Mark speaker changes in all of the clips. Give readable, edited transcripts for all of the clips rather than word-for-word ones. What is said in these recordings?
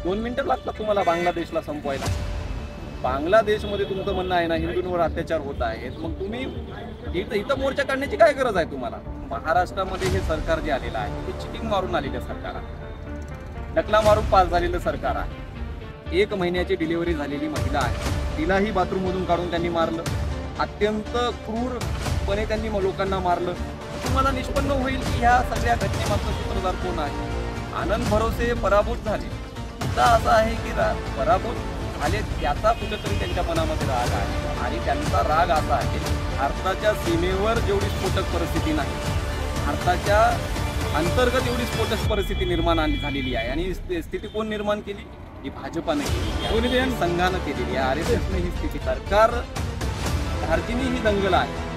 Speaker 1: 2 मिनिटं लागतात तुम्हाला बांगलादेशला संपवायला। बांगलादेशमध्ये तुमचं म्हणणं आहे ना हिंदूंवर अत्याचार होत आहेत, मग तुम्ही इथं मोर्चा काढण्याची काय गरज आहे तुम्हाला? महाराष्ट्रामध्ये हे सरकार जे आलेलं आहे ते चिटिंग मारून आलेलं सरकार आहे, नकला मारून पास झालेलं सरकार आहे। 1 महिन्याची डिलिव्हरी झालेली महिला आहे, तिलाही बाथरूममधून काढून त्यांनी मारलं, अत्यंत क्रूरपणे त्यांनी लोकांना मारलं। तुम्हाला निष्पन्न होईल की ह्या सगळ्या घटनेमागचं सूत्रधार कोण आहे? आनंद भरोसे पराभूत झाले, मुद्दा असा आहे की पराभूत झाले त्याचा कुठेतरी त्यांच्या मनामध्ये राग आहे, आणि त्यांचा राग असा आहे भारताच्या सीमेवर जेवढी स्फोटक परिस्थिती नाही, भारताच्या अंतर्गत एवढी स्फोटक परिस्थिती निर्माण झालेली आहे। आणि स्थिती कोण निर्माण केली? ही भाजपाने केली आहे, संघानं केलेली आहे, RSSने ही स्थिती, सरकार धार्जिनी ही दंगल आहे,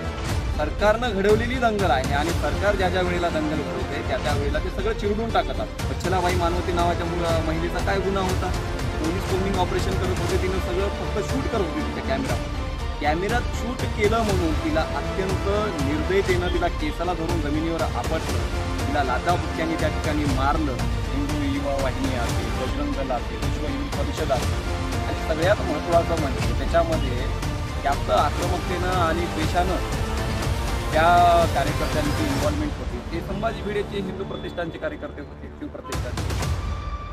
Speaker 1: सरकारनं घडवलेली दंगल आहे। आणि सरकार ज्या ज्या वेळेला दंगल घडवते त्या त्या वेळेला ते सगळं चिरडून टाकतात। वच्छलाबाई मानवती नावाच्या महिलेचा काय गुन्हा होता? पोलीस कोम्बिंग ऑपरेशन करत होते, तिनं सगळं फक्त शूट करत होती तिच्या कॅमेऱ्यात शूट केलं म्हणून तिला अत्यंत निर्दयतेनं तिला केसाला धरून जमिनीवर आपटलं, तिला लाथाबुक्क्यांनी त्या ठिकाणी मारलं। हिंदू युवा वाहिनी असेल, बजरंग दल असेल, विश्व हिंदू परिषद असेल, आणि सगळ्यात महत्त्वाचं म्हणजे त्याच्यामध्ये जास्त आक्रमकतेनं आणि द्वेषानं त्या कार्यकर्त्यांची इन्व्हॉल्वमेंट होती। ते संभाजी भिडेचे हिंदू प्रतिष्ठानचे कार्यकर्ते होते, शिव प्रतिष्ठानचे,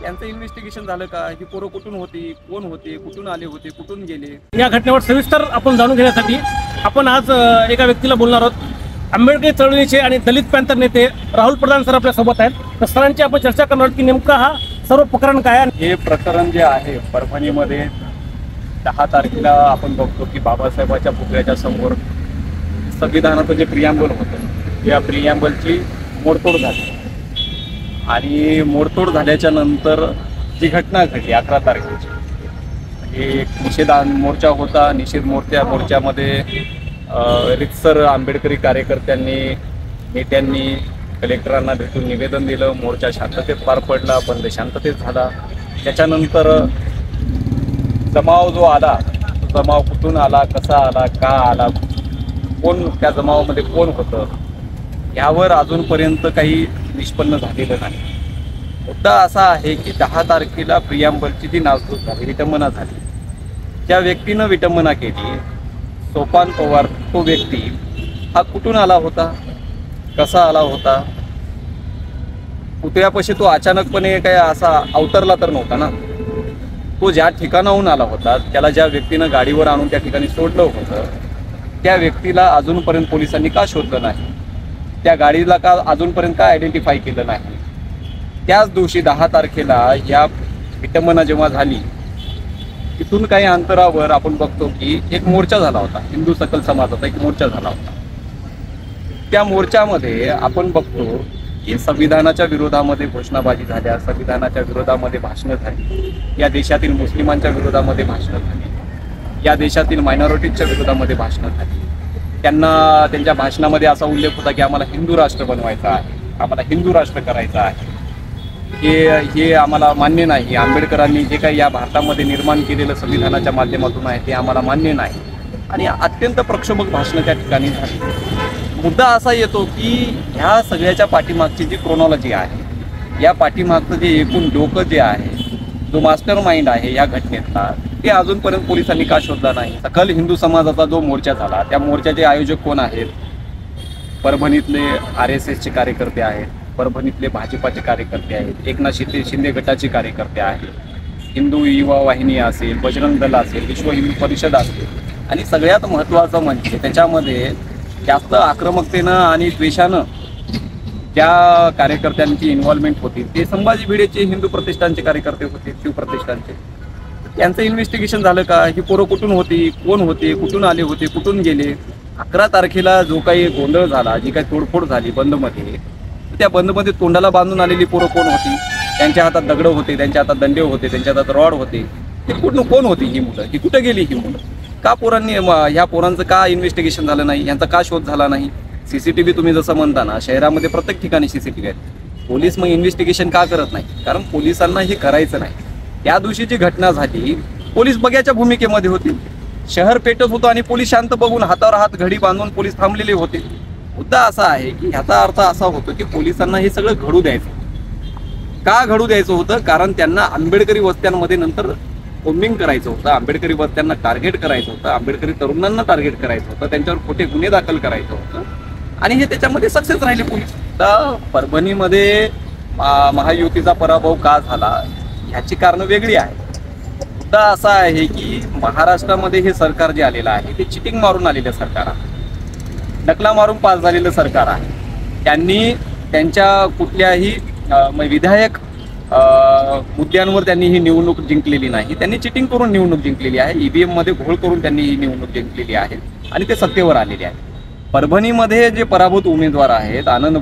Speaker 1: यांचं इन्व्हेस्टिगेशन झालं का? ही पोरं कुठून होती, कोण होते, कुठून आले होते, कुठून गेले?
Speaker 2: या घटनेवर सविस्तर आपण जाणून घेण्यासाठी आपण आज एका व्यक्तीला बोलणार आहोत। आंबेडकरी चळवळीचे आणि दलित पॅंथर नेते राहुल प्रधान सर आपल्या सोबत आहेत, तर सरांची आपण चर्चा करणार आहोत की नेमका हा सर्व प्रकरण काय आहे।
Speaker 1: हे प्रकरण जे आहे परभणीमध्ये 10 तारखेला आपण बघतो की बाबासाहेबांच्या पुतळ्याच्या समोर संविधानाचं जे प्रिॲम्बल होतं या प्रिॲम्बलची मोडतोड झाली, आणि मोडतोड झाल्याच्या नंतर जी घटना घडली 11 तारखेची, हे एक निषेध मोर्चा होता। निषेध मोर्चामध्ये रितसर आंबेडकरी कार्यकर्त्यांनी, नेत्यांनी कलेक्टरांना भेटून निवेदन दिलं, मोर्चा शांततेत पार पडला, बंद शांततेत झाला। त्याच्यानंतर जमाव जो आला, तो जमाव कुठून आला, कसा आला, का आला, कोण त्या जमावामध्ये कोण होतं, यावर अजूनपर्यंत काही निष्पन्न झालेलं नाही। मुद्दा असा आहे की 10 तारखेला प्रिॲम्बलची जी नासधूस झाली, विटंबना झाली, ज्या व्यक्तीनं विटंबना केली सोपान पवार, तो व्यक्ती हा कुठून आला होता, कसा आला होता? पुतळ्यापाशी तो अचानकपणे काय असा अवतरला तर नव्हता ना, तो ज्या ठिकाणाहून आला होता त्याला ज्या व्यक्तीनं गाडीवर आणून त्या ठिकाणी सोडलं होतं त्या व्यक्तीला अजूनपर्यंत पोलिसांनी का शोधलं नाही? त्या गाडीला का अजूनपर्यंत का आयडेंटिफाय केलं नाही? त्याच दिवशी 10 तारखेला या विटंबना जेव्हा झाली, तिथून काही अंतरावर आपण बघतो की एक मोर्चा झाला होता, हिंदू सकल समाजाचा एक मोर्चा झाला होता। त्या मोर्चामध्ये आपण बघतो की संविधानाच्या विरोधामध्ये घोषणाबाजी झाल्या, संविधानाच्या विरोधामध्ये भाषणं झाली, या देशातील मुस्लिमांच्या विरोधामध्ये भाषणं झाली, या देशातील मायनॉरिटीजच्या विरोधामध्ये भाषणं झाली। त्यांना त्यांच्या भाषणामध्ये असा उल्लेख होता की आम्हाला हिंदू राष्ट्र बनवायचं आहे, आम्हाला हिंदू राष्ट्र करायचं आहे, हे आम्हाला मान्य नाही, आंबेडकरांनी जे काही या भारतामध्ये निर्माण केलेलं संविधानाच्या माध्यमातून आहे ते आम्हाला मान्य नाही, आणि अत्यंत प्रक्षोभक भाषणं त्या ठिकाणी झाली। मुद्दा असा येतो की ह्या सगळ्याच्या पाठीमागची जी क्रोनॉलॉजी आहे, या पाठीमागचं जे एकूण डोकं जे आहे, जो मास्टर माइंड आहे या घटनेतला, ते अजूनपर्यंत पोलिसांनी का शोधला नाही? सकल हिंदू समाजाचा जो मोर्चा झाला त्या मोर्चाचे आयोजक कोण आहेत? परभणीतले RSSचे कार्यकर्ते आहेत, परभणीतले भाजपाचे कार्यकर्ते आहेत, एकनाथ शिंदे गटाचे कार्यकर्ते आहेत, हिंदू युवा वाहिनी असेल, बजरंग दल असेल, विश्व हिंदू परिषद असेल, आणि सगळ्यात महत्त्वाचं म्हणजे त्याच्यामध्ये जास्त आक्रमकतेनं आणि द्वेषानं ज्या कार्यकर्त्यांची इन्व्हॉल्वमेंट होती ते संभाजी भिडेचे हिंदू प्रतिष्ठानचे कार्यकर्ते होते, शिव प्रतिष्ठानचे। यांचं इन्व्हेस्टिगेशन झालं का? ही पोरं कुठून होती, कोण होते, कुठून आले होते, कुठून गेले? 11 तारखेला जो काही गोंधळ झाला, जी काही तोडफोड झाली बंदमध्ये, त्या बंदमध्ये तोंडाला बांधून आलेली पोरं कोण होती? त्यांच्या हातात दगड होते, त्यांच्या हातात दंडे होते, त्यांच्या हातात रॉड होते, ते कुठून कोण होती ही मुलं? ही कुठे गेली ही मुलं? का पोरांनी ह्या पोरांचं का इन्व्हेस्टिगेशन झालं नाही? यांचा का शोध झाला नाही? CCTV तुम्ही जसं म्हणता ना, शहरामध्ये प्रत्येक ठिकाणी CCTV आहेत, पोलीस मग इन्व्हेस्टिगेशन का करत नाही? कारण पोलिसांना हे करायचं नाही। त्या दिवशी जी घटना झाली, पोलीस बघ्याच्या भूमिकेमध्ये होते, शहर पेटत होतं आणि पोलीस शांत बघून हातावर हात घडी बांधून पोलीस थांबलेले होते। मुद्दा असा आहे की ह्याचा अर्थ असा होतो की पोलिसांना हे सगळं घडू द्यायचं, का घडू द्यायचं होतं? कारण त्यांना आंबेडकरी वस्त्यांमध्ये नंतर कोम्बिंग करायचं होतं, आंबेडकरी वस्त्यांना टार्गेट करायचं होतं, आंबेडकरी तरुणांना टार्गेट करायचं होतं, त्यांच्यावर खोटे गुन्हे दाखल करायचं होतं आणि हे त्याच्यामध्ये सक्सेस राहिले पोलीस. तर परभणीमध्ये महायुतीचा पराभव का झाला ह्याची कारणं वेगळी आहेत. मुद्दा असा आहे की महाराष्ट्रामध्ये हे सरकार जे आलेलं आहे ते चिटिंग मारून आलेलं सरकार आहे, नकला मारून पास झालेलं सरकार आहे. त्यांनी त्यांच्या कुठल्याही विधायक मुद्द्यांवर त्यांनी ही निवडणूक जिंकलेली नाही, त्यांनी चिटिंग करून निवडणूक जिंकलेली आहे. ईव्हीएम मध्ये घोळ करून त्यांनी ही निवडणूक जिंकलेली आहे आणि ते सत्तेवर आलेले आहे. परभणीमध्ये जे पराभूत उमेदवार आहेत आनंद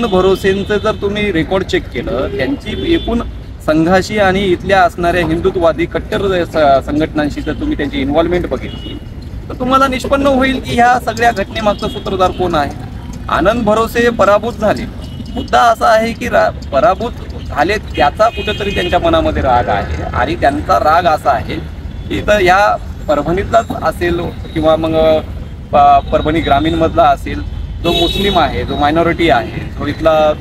Speaker 1: भरोसेंचं जर तुम्ही रेकॉर्ड चेक केलं, त्यांची एकूण संघाशी आणि इथल्या असणाऱ्या हिंदुत्ववादी कट्टर संघटनांशी जर तुम्ही त्यांची इन्व्हॉल्वमेंट बघितली तर तुम्हाला निष्पन्न होईल की ह्या सगळ्या घटनेमागचा सूत्रधार कोण आहे. आनंद भरोसे पराभूत झाले. मुद्दा असा आहे की पराभूत झाले त्याचा कुठेतरी त्यांच्या मनामध्ये राग आहे आणि त्यांचा राग असा आहे की तर या परभणीतलाच असेल किंवा मग परभणी ग्रामीणमधला असेल, जो मुस्लिम आहे, जो मायनॉरिटी आहे, जो इथला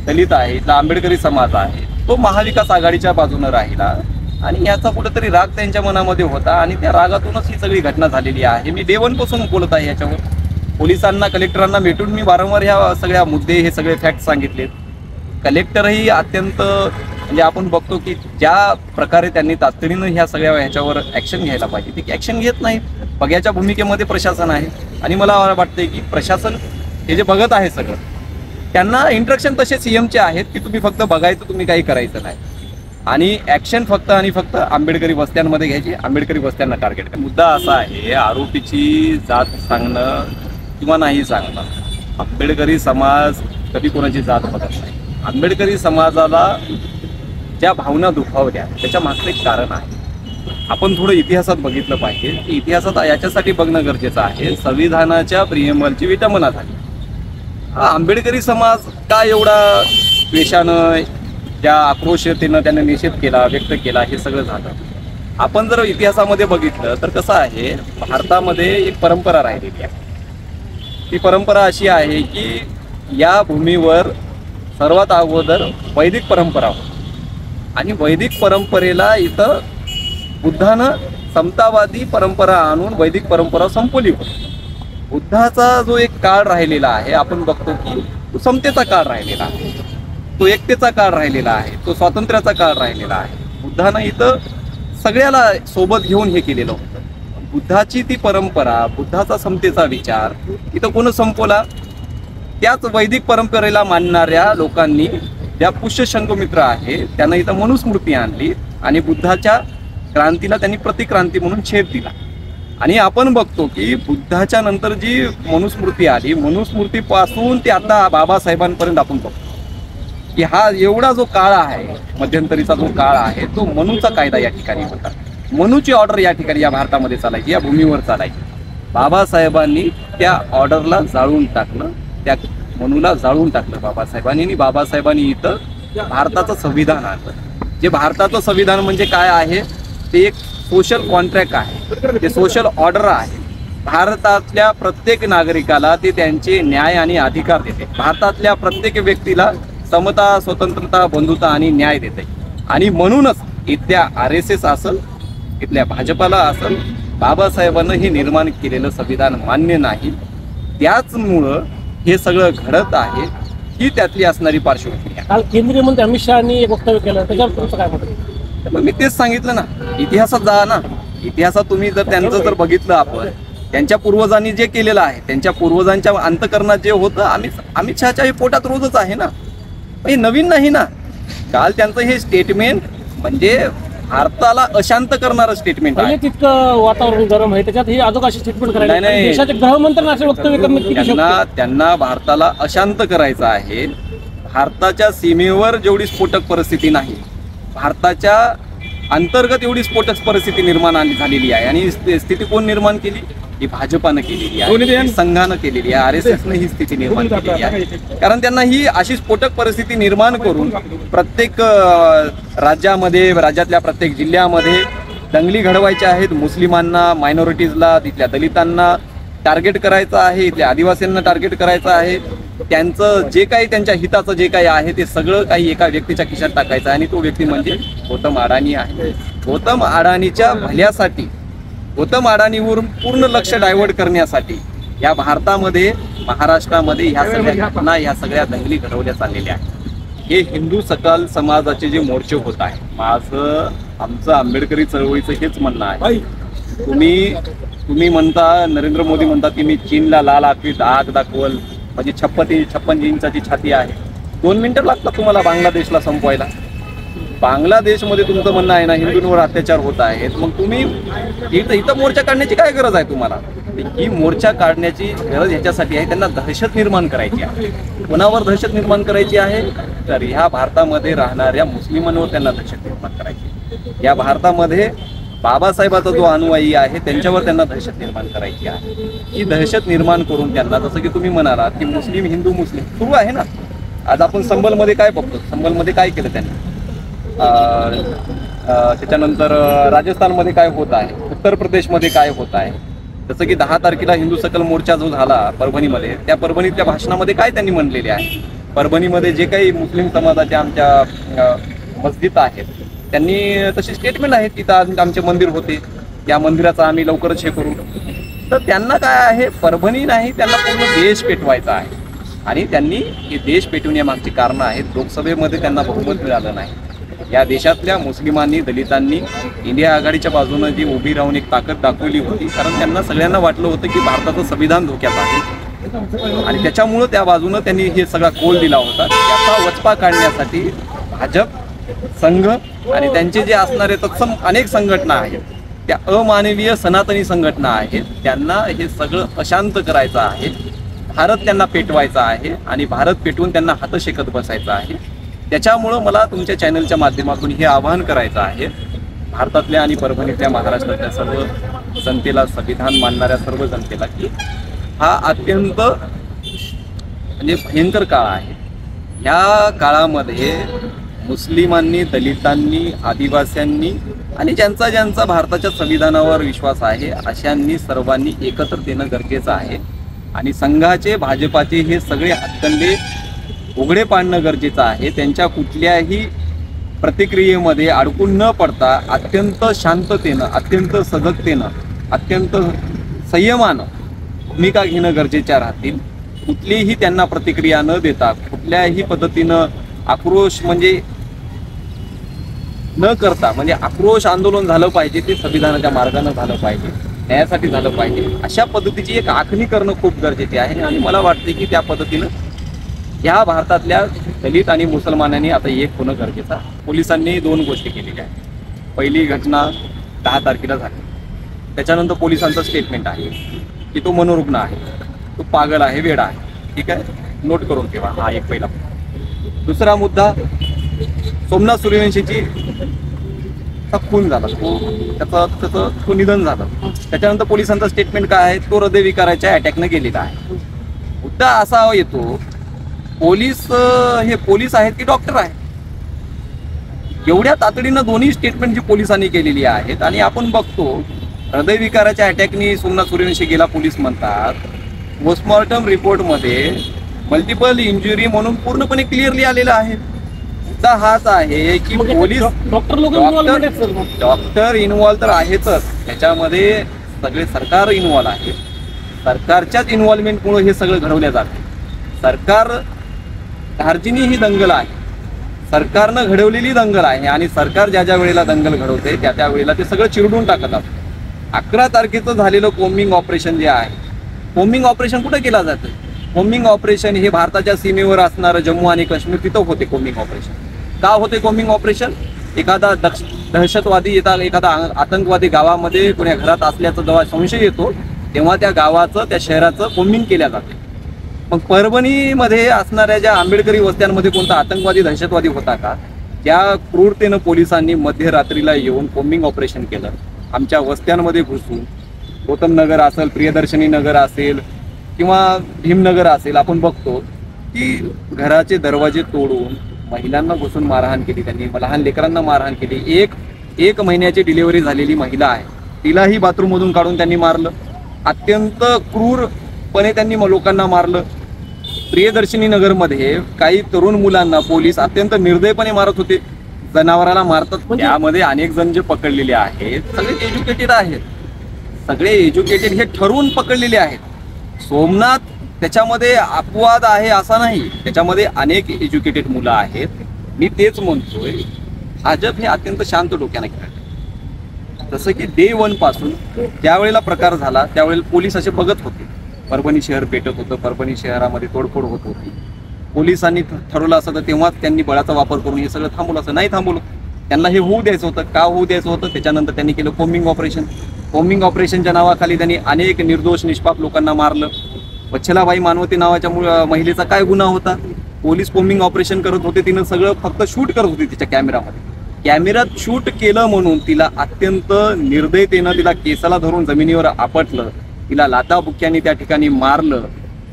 Speaker 1: दलित आहे, इथला आंबेडकरी समाज आहे, तो महाविकास आघाडीच्या बाजूने राहिला आणि याचा कुठेतरी राग त्यांच्या मनामध्ये होता आणि त्या रागातूनच ही सगळी घटना झालेली आहे. मी डे वन पासून बोलत आहे याच्यावर. पोलिसांना, कलेक्टरांना भेटून मी वारंवार ह्या सगळ्या मुद्दे, हे सगळे फॅक्ट सांगितलेत. कलेक्टरही अत्यंत म्हणजे आपण बघतो की ज्या प्रकारे त्यांनी तातडीनं ह्या सगळ्या ह्याच्यावर ॲक्शन घ्यायला पाहिजे ते ॲक्शन घेत नाहीत. बघ्याच्या भूमिकेमध्ये प्रशासन आहे आणि मला वाटतंय की प्रशासन हे जे बघत आहे सगळं, त्यांना इंस्ट्रक्शन तसे सीएमचे आहेत की तुम्ही फक्त बघायचं, तुम्ही काही करायचं नाही आणि ॲक्शन फक्त आणि फक्त आंबेडकरी वस्त्यांमध्ये घ्यायची, आंबेडकरी वस्त्यांना टार्गेट करायचं. मुद्दा असा आहे, आरोपीची जात सांगणं किंवा नाही सांगणं, आंबेडकरी समाज कधी कोणाची जात बघत नाही. आंबेडकरी समाजाला ज्या भावना दुखावल्या त्याच्या मागचं एक कारण आहे. आपण थोडं इतिहासात बघितलं पाहिजे की इतिहासात याच्यासाठी बघणं गरजेचं आहे. संविधानाच्या प्रियंबलची विटंबना झाली. आंबेडकरी समाज का एवढा द्वेषानं, ज्या आक्रोशतेनं त्याने निषेध केला, व्यक्त केला, हे सगळं झालं. आपण जर इतिहासामध्ये बघितलं तर कसं आहे, भारतामध्ये एक परंपरा राहिलेली आहे. ती परंपरा अशी आहे की या भूमीवर सर्वात अगोदर वैदिक परंपरा होती आणि वैदिक परंपरेला इथं बुद्धानं समतावादी परंपरा आणून वैदिक परंपरा संपवली होती. बुद्धाचा जो एक काळ राहिलेला आहे, आपण बघतो की तो समतेचा काळ राहिलेला आहे, तो एकतेचा काळ राहिलेला आहे, तो स्वातंत्र्याचा काळ राहिलेला आहे. बुद्धानं इथं सगळ्याला सोबत घेऊन हे केलेलं होतं. बुद्धाची ती परंपरा, बुद्धाचा समतेचा विचार इथं कोण संपवला? त्याच वैदिक परंपरेला मानणाऱ्या लोकांनी, ज्या पुष्य शंखमित्र आहे, त्यांना इथं मनुस्मृती आणली आणि बुद्धाच्या क्रांतीला त्यांनी प्रतिक्रांती म्हणून छेद दिला. आणि आपण बघतो की बुद्धाच्या नंतर जी मनुस्मृती आली, मनुस्मृतीपासून ते आता बाबासाहेबांपर्यंत आपण बघतो की हा एवढा जो काळ आहे, मध्यंतरीचा जो काळ आहे, तो मनूचा कायदा या ठिकाणी होता. मनूची ऑर्डर या ठिकाणी या भारतामध्ये चालायची, या भूमीवर चालायची. बाबासाहेबांनी त्या ऑर्डरला जाळून टाकलं, त्या मनूला जाळून टाकलं बाबासाहेबांनी. आणि बाबासाहेबांनी इथं भारताचं संविधान आणलं. जे भारताचं संविधान म्हणजे काय आहे, ते एक सोशल कॉन्ट्रॅक्ट आहे, ते सोशल ऑर्डर आहे. भारतातल्या प्रत्येक नागरिकाला ते त्यांचे न्याय आणि अधिकार देते. भारतातल्या प्रत्येक व्यक्तीला समता, स्वतंत्रता, बंधुता आणि न्याय देते. आणि म्हणूनच इथल्या RSS असेल, इथल्या भाजपाला असेल, बाबासाहेबांनं हे निर्माण केलेलं संविधान मान्य नाही. त्याचमुळं हे सगळं घडत आहे. ही त्यातली असणारी पार्श्वभूमी आहे.
Speaker 2: काल केंद्रीय मंत्री अमित शहानी एक वक्तव्य केलं, त्याच्यावर तुमचं काय मत आहे?
Speaker 1: मग मी तेच सांगितलं ना, इतिहासात जा ना. इतिहासात तुम्ही जर त्यांचं जर बघितलं, आपण त्यांच्या पूर्वजांनी जे केलेलं आहे, त्यांच्या पूर्वजांच्या अंतकरणात जे होतं, अमित शहाच्या पोटात रोजच आहे ना. हे नवीन नाही ना. काल त्यांचं हे स्टेटमेंट म्हणजे भारताला अशांत करणारं स्टेटमेंट आहे.
Speaker 2: तितकं वातावरण गरम आहे, त्याच्यात हे अजून अशी स्टेटमेंट करायला
Speaker 1: नाही.
Speaker 2: देशाचे गृहमंत्र्यांना असे वक्तव्य करणं किती शक्य आहे?
Speaker 1: त्यांना भारताला अशांत करायचं आहे. भारताच्या सीमेवर जेवढी स्फोटक परिस्थिती नाही, भारताच्या अंतर्गत एवढी स्फोटक परिस्थिती निर्माण झालेली आहे. आणि स्थिती कोण निर्माण केली? ही भाजपानं केलेली आहे, संघानं केलेली आहे, RSSनं ही स्थिती निर्माण केलेली आहे. कारण त्यांना ही अशी स्फोटक परिस्थिती निर्माण करून प्रत्येक राज्यामध्ये, राज्यातल्या प्रत्येक जिल्ह्यामध्ये दंगली घडवायच्या आहेत. मुस्लिमांना, मायनॉरिटीजला, तिथल्या दलितांना टार्गेट करायचं आहे, इथल्या आदिवासींना टार्गेट करायचं आहे. त्यांचं जे काही त्यांच्या हिताचं जे काही आहे ते सगळं काही एका व्यक्तीच्या खिशात टाकायचं आहे आणि तो व्यक्ती म्हणजे गौतम अडाणी आहे. गौतम अडाणीच्या भल्यासाठी, गौतम अडाणीवरून पूर्ण लक्ष डायव्हर्ट करण्यासाठी या भारतामध्ये, महाराष्ट्रामध्ये ह्या सगळ्या घटना, ह्या सगळ्या दंगली घडवल्या चाललेल्या आहेत. हे हिंदू सकल समाजाचे जे मोर्चे होत आहे, आमचं आंबेडकरी चळवळीचं हेच म्हणणं आहे. तुम्ही म्हणता, नरेंद्र मोदी म्हणतात की मी चीनला लाल आग दाखवल, म्हणजे 56 इंचाची छाती आहे. 2 मिनिटं लागतात तुम्हाला बांगलादेशला संपवायला. बांगलादेशमध्ये तुमचं म्हणणं आहे ना, हिंदूंवर अत्याचार होत आहेत, मग तुम्ही इथं मोर्चा काढण्याची काय गरज आहे तुम्हाला? ही मोर्चा काढण्याची गरज ह्याच्यासाठी आहे, त्यांना दहशत निर्माण करायची आहे. कोणावर दहशत निर्माण करायची आहे? तर ह्या भारतामध्ये राहणाऱ्या मुस्लिमांवर त्यांना दहशत निर्माण करायची. या भारतामध्ये बाबासाहेबाचा जो अनुयायी आहे त्यांच्यावर त्यांना दहशत निर्माण करायची आहे. ही दहशत निर्माण करून त्यांना, जसं की तुम्ही म्हणालात की मुस्लिम हिंदू मुस्लिम सुरू आहे ना. आज आपण संबलमध्ये काय बघतो, संबलमध्ये काय केलं त्यांनी, त्याच्यानंतर राजस्थानमध्ये काय होत आहे, उत्तर प्रदेशमध्ये काय होत आहे. जसं की 10 तारखेला हिंदू सकल मोर्चा जो झाला परभणीमध्ये, त्या परभणीतल्या भाषणामध्ये काय त्यांनी म्हणलेले आहे, परभणीमध्ये जे काही मुस्लिम समाजाच्या आमच्या मस्जिद आहेत त्यांनी तशी स्टेटमेंट आहेत, तिथं आमचे मंदिर होते, या मंदिराचा आम्ही लवकरच हे करू. तर त्यांना काय आहे, परभणी नाही, त्यांना पूर्ण देश पेटवायचा आहे. आणि त्यांनी हे देश पेटवण्यामागची कारणं आहेत. लोकसभेमध्ये त्यांना बहुमत मिळालं नाही. या देशातल्या मुस्लिमांनी, दलितांनी इंडिया आघाडीच्या बाजूनं जी उभी राहून एक ताकद दाखवली होती, कारण त्यांना सगळ्यांना वाटलं होतं की भारताचं संविधान धोक्यात आहे आणि त्याच्यामुळं त्या बाजूनं त्यांनी हे सगळा कोल दिला होता. त्याचा वचपा काढण्यासाठी भाजप, संघ आणि त्यांचे जे असणारे तत्सम अनेक संघटना आहेत, त्या अमानवीय सनातनी संघटना आहेत, त्यांना हे सगळं अशांत करायचं आहे. भारत त्यांना पेटवायचा आहे आणि भारत पेटवून त्यांना हातशेकत बसायचं आहे. त्याच्यामुळं मला तुमच्या चॅनलच्या माध्यमातून हे आवाहन करायचं आहे, भारतातल्या आणि परभणीतल्या, महाराष्ट्रातल्या सर्व जनतेला, संविधान मानणाऱ्या सर्व जनतेला, की हा अत्यंत म्हणजे भयंकर काळ आहे. या काळामध्ये मुस्लिमांनी, दलितांनी, आदिवासींनी आणि ज्यांचा भारताच्या संविधानावर विश्वास आहे अशांनी सर्वांनी एकत्र येणं गरजेचं आहे. आणि संघाचे, भाजपाचे हे सगळे हातखंडे उघडे पाडणं गरजेचं आहे. त्यांच्या कुठल्याही प्रतिक्रियेमध्ये अडकून न पडता अत्यंत शांततेनं, अत्यंत सजगतेनं, अत्यंत संयमानं भूमिका घेणं गरजेच्या राहतील. कुठलीही त्यांना प्रतिक्रिया न देता, कुठल्याही पद्धतीनं आक्रोश म्हणजे न करता, म्हणजे आक्रोश आंदोलन झालं पाहिजे ते संविधानाच्या मार्गानं झालं पाहिजे, न्यायासाठी झालं पाहिजे. अशा पद्धतीची एक आखणी करणं खूप गरजेचे आहे. आणि मला वाटते की त्या पद्धतीनं ह्या भारतातल्या दलित आणि मुसलमानांनी आता एक होणं गरजेचं आहे. पोलिसांनी 2 गोष्टी केलेल्या आहेत. पहिली घटना 10 तारखेला झाली, त्याच्यानंतर पोलिसांचं स्टेटमेंट आहे की तो मनोरुग्ण आहे, तो पागल आहे, वेडा आहे. ठीक आहे, नोट करून ठेवा. हा एक पहिला. दुसरा मुद्दा, सोमनाथ सूर्यवंशीची खून झाला, तो निधन झालं. त्याच्यानंतर पोलिसांचा स्टेटमेंट काय आहे, तो हृदयविकाराच्या अटॅकनं गेलेला आहे. मुद्दा असा येतो, पोलीस आहेत की डॉक्टर आहे? एवढ्या तातडीनं दोन्ही स्टेटमेंट जी पोलिसांनी केलेली आहेत. आणि आपण बघतो हृदयविकाराच्या अटॅकनी सोमनाथ सूर्यवंशी गेला, पोलीस म्हणतात. पोस्टमॉर्टम रिपोर्टमध्ये मल्टिपल इंजुरी म्हणून पूर्णपणे क्लिअरली आलेलं आहे. मुद्दा हाच आहे की पोलीस, डॉक्टर इन्व्हॉल्व तर आहेतच, त्याच्यामध्ये सगळे सरकार इन्व्हॉल्व आहे. सरकारच्याच इन्व्हॉल्वमेंटमुळे हे सगळं घडवल्या जाते. सरकार धार्जिनी ही दंगल आहे, सरकारनं घडवलेली दंगल आहे. आणि सरकार ज्या वेळेला दंगल घडवते त्या वेळेला ते सगळं चिरडून टाकत असतं. 11 तारखेचं झालेलं कोम्बिंग ऑपरेशन जे आहे, कोम्बिंग ऑपरेशन कुठं केलं जातं? कोम्बिंग ऑपरेशन हे भारताच्या सीमेवर असणारं जम्मू आणि काश्मीर, तिथं होते कोम्बिंग ऑपरेशन. का होते कोम्बिंग ऑपरेशन? एखादा दहशतवादी, एखादा आतंकवादी गावामध्ये कोण्या घरात असल्याचा जेव्हा संशय येतो तेव्हा त्या गावाचं, त्या शहराचं कोम्बिंग केल्या जाते. मग परभणीमध्ये असणाऱ्या ज्या आंबेडकरी वस्त्यांमध्ये कोणता आतंकवादी, दहशतवादी होता का? त्या क्रूरतेनं पोलिसांनी मध्यरात्रीला येऊन कोम्बिंग ऑपरेशन केलं. आमच्या वस्त्यांमध्ये घुसून, गौतम नगर असेल, प्रियदर्शनी नगर असेल किंवा भीमनगर असेल, आपण बघतो की घराचे दरवाजे तोडून महिलांना घुसून मारहाण केली त्यांनी, लहान लेकरांना मारहाण केली. एक महिन्याची डिलिव्हरी झालेली महिला आहे, तिलाही बाथरूममधून काढून त्यांनी मारलं. अत्यंत क्रूरपणे त्यांनी लोकांना मारलं. प्रियदर्शिनी नगरमध्ये काही तरुण मुलांना पोलीस अत्यंत निर्दयपणे मारत होते, जनावराला मारतात. त्यामध्ये अनेक जण जे पकडलेले आहेत सगळे एज्युकेटेड आहेत, सगळे एज्युकेटेड हे ठरवून पकडलेले आहेत. सोमनाथ त्याच्यामध्ये अपवाद आहे असा नाही, त्याच्यामध्ये अनेक एज्युकेटेड मुलं आहेत. मी तेच म्हणतोय, भाजप हे अत्यंत शांत डोक्याने खेळत. जसं की डे 1 पासून ज्यावेळेला प्रकार झाला त्यावेळेला पोलीस असे बघत होते. परभणी शहर पेटत होतं, परभणी शहरामध्ये तोडफोड होत होती. पोलिसांनी ठरवलं असं तर तेव्हाच त्यांनी बळाचा वापर करून हे सगळं थांबवलं, असं नाही थांबवलं. त्यांना हे होऊ द्यायचं होतं. का होऊ द्यायचं होतं? त्याच्यानंतर त्यांनी केलं कोम्बिंग ऑपरेशन. कोम्बिंग ऑपरेशनच्या नावाखाली त्यांनी अनेक निर्दोष निष्पाप लोकांना मारलं. वच्छलाबाई मानवते नावाच्या महिलेचा काय गुन्हा होता? पोलीस कोम्बिंग ऑपरेशन करत होते, तिनं सगळं फक्त शूट करत होती तिच्या कॅमेऱ्यामध्ये. कॅमेऱ्यात शूट केलं म्हणून तिला अत्यंत निर्दयतेनं तिला केसाला धरून जमिनीवर आपटलं, तिला लाथाबुक्क्यांनी त्या ठिकाणी मारलं,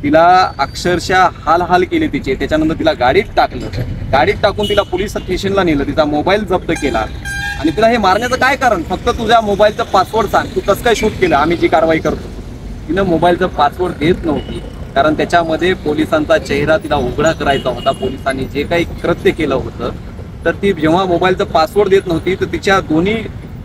Speaker 1: तिला अक्षरशः हाल केले तिचे. त्याच्यानंतर तिला गाडीत टाकलं, गाडीत टाकून तिला पोलीस स्टेशनला नेलं, तिचा मोबाईल जप्त केला. आणि तिला हे मारण्याचं काय कारण? फक्त तुझ्या मोबाईलचं पासवर्ड सांग, तू कसं काय शूट केलं, आम्ही जी कारवाई करतो. तिनं मोबाईलचं पासवर्ड देत नव्हती, कारण त्याच्यामध्ये पोलिसांचा चेहरा तिला उघडा करायचा होता. पोलिसांनी जे काही कृत्य केलं होतं, तर ती जेव्हा मोबाईलचं पासवर्ड देत नव्हती तर तिच्या दोन्ही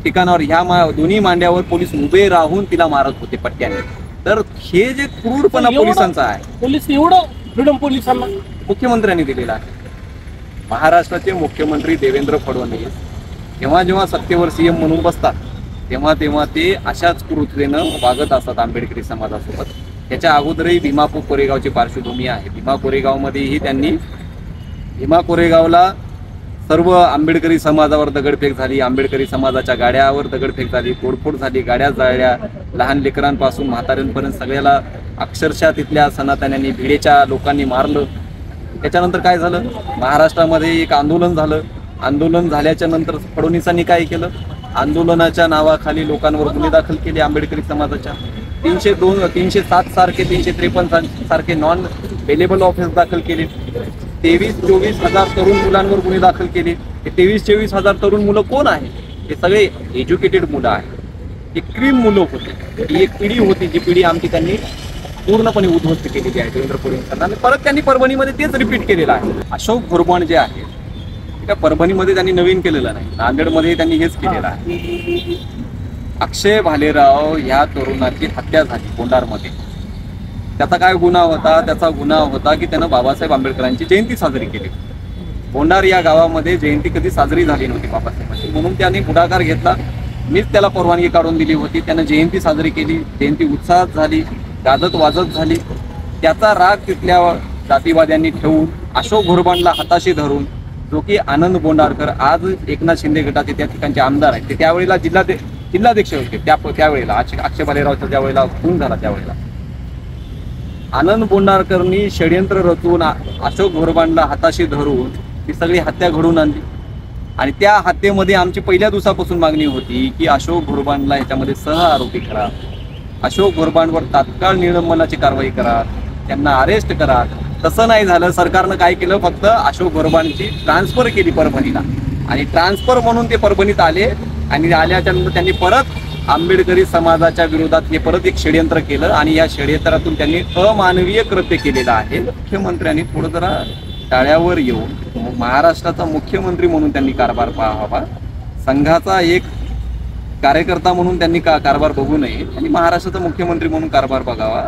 Speaker 1: ठिकाणावर दोन्ही मांड्यावर पोलीस उभे राहून तिला मारत होते पट्ट्याने. तर हे जे क्रूरपणा पोलिसांचा आहे,
Speaker 2: पोलीस एवढं फ्रीडम पोलिसांना
Speaker 1: मुख्यमंत्र्यांनी दिलेला आहे. महाराष्ट्राचे मुख्यमंत्री देवेंद्र फडणवीस जेव्हा सत्तेवर सीएम म्हणून बसतात तेव्हा ते अशाच क्रूरतेनं वागत असतात आंबेडकरी समाजासोबत. त्याच्या अगोदरही भीमा कोरेगावची पार्श्वभूमी आहे. भीमा कोरेगावमध्येही त्यांनी भीमा कोरेगावला सर्व आंबेडकरी समाजावर दगडफेक झाली, आंबेडकरी समाजाच्या गाड्यावर दगडफेक झाली, तोडफोड झाली, गाड्या जाळल्या, लहान लेकरांपासून म्हाताऱ्यांपर्यंत सगळ्याला अक्षरशः तिथल्या सनातन्यांनी भिडेच्या लोकांनी मारलं. त्याच्यानंतर काय झालं? महाराष्ट्रामध्ये एक आंदोलन झालं. आंदोलन झाल्याच्या नंतर फडणवीसांनी काय केलं? आंदोलनाच्या नावाखाली लोकांवर गुन्हे दाखल केले आंबेडकरी समाजाच्या. 307 सारखे 353 सारखे नॉन बेलेबल ऑफेन्स दाखल केले. 23-24 हजार तरुण मुलांवर गुन्हे दाखल केले. हे 23-24 हजार तरुण मुलं कोण आहे? हे सगळे एज्युकेटेड मुलं आहेत. हे क्रीम मुलं होती. ही एक पिढी होती, जी पिढी आमची त्यांनी पूर्णपणे उद्ध्वस्त केलेली आहे देवेंद्र फडणवीसांना. आणि परत त्यांनी परभणीमध्ये तेच रिपीट केलेलं आहे. अशोक घोरपड जे आहे त्या परभणीमध्ये त्यांनी नवीन केलेलं नाही, नांदेडमध्ये त्यांनी हेच केलेलं आहे. अक्षय भालेराव ह्या तरुणाची हत्या झाली कोंढारमध्ये. त्याचा काय गुन्हा होता? त्याचा गुन्हा होता की त्यानं बाबासाहेब आंबेडकरांची जयंती साजरी केली. कोंढार या गावामध्ये जयंती कधी साजरी झाली नव्हती बाबासाहेबांची, म्हणून त्याने पुढाकार घेतला. मीच त्याला परवानगी काढून दिली होती. त्यानं जयंती साजरी केली, जयंती उत्साहात झाली, गाजत वाजत झाली. त्याचा राग तिथल्या जातीवाद्यांनी ठेवून अशोक घोरपडला हाताशी धरून, जो की आनंद बोंडारकर आज एकनाथ शिंदे गटाचे त्या ठिकाणचे आमदार आहेत, ते त्यावेळेला जिल्हाध्यक्ष होते. त्यावेळेला अक्षय भालेरावचा ज्यावेळेला खून झाला त्यावेळेला आनंद बोंडारकरनी षडयंत्र रचून अशोक घोरपडला हाताशी धरून ती सगळी हत्या घडवून आणली. आणि त्या हत्येमध्ये आमची पहिल्या दिवसापासून मागणी होती की अशोक घोरपडला ह्याच्यामध्ये सह आरोपी करा, अशोक घोरपडवर तात्काळ निलंबनाची कारवाई करा, त्यांना अरेस्ट करा. तसं नाही झालं. सरकारनं काय केलं? फक्त अशोक घोरपडची ट्रान्सफर केली परभणीला. आणि ट्रान्सफर म्हणून ते परभणीत आले आणि आल्याच्या नंतर त्यांनी परत आंबेडकरी समाजाच्या विरोधात हे परत एक षडयंत्र केलं आणि या षडयंत्रातून त्यांनी अमानवीय कृत्य केलेलं आहे. मुख्यमंत्र्यांनी थोडं जरा टाळ्यावर येऊन महाराष्ट्राचा मुख्यमंत्री म्हणून त्यांनी कारभार पाहावा, संघाचा एक कार्यकर्ता म्हणून त्यांनी कारभार बघू नये, त्यांनी महाराष्ट्राचा मुख्यमंत्री म्हणून कारभार बघावा.